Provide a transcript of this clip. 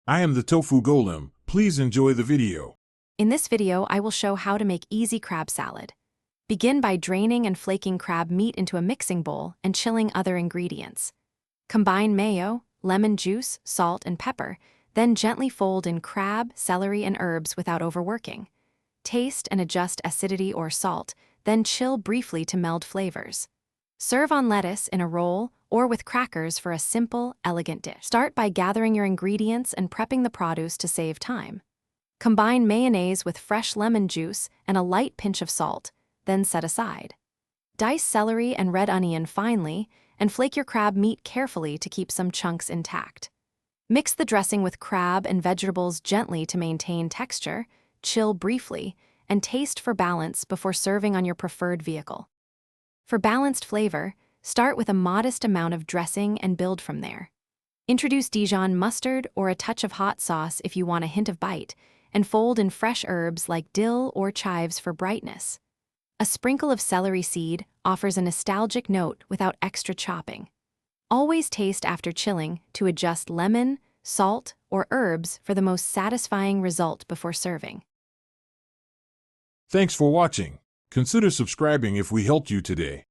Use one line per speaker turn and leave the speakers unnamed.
I am the Tofu Golem. Please enjoy the video.
In this video, I will show how to make easy crab salad. Begin by draining and flaking crab meat into a mixing bowl and chilling other ingredients. Combine mayo, lemon juice, salt, and pepper, then gently fold in crab, celery, and herbs without overworking. Taste and adjust acidity or salt, then chill briefly to meld flavors. Serve on lettuce in a roll or with crackers for a simple, elegant dish. Start by gathering your ingredients and prepping the produce to save time. Combine mayonnaise with fresh lemon juice and a light pinch of salt, then set aside. Dice celery and red onion finely and flake your crab meat carefully to keep some chunks intact. Mix the dressing with crab and vegetables gently to maintain texture, chill briefly, and taste for balance before serving on your preferred vehicle. For balanced flavor, start with a modest amount of dressing and build from there. Introduce Dijon mustard or a touch of hot sauce if you want a hint of bite, and fold in fresh herbs like dill or chives for brightness. A sprinkle of celery seed offers a nostalgic note without extra chopping. Always taste after chilling to adjust lemon, salt, or herbs for the most satisfying result before serving.
Thanks for watching. Consider subscribing if we helped you today.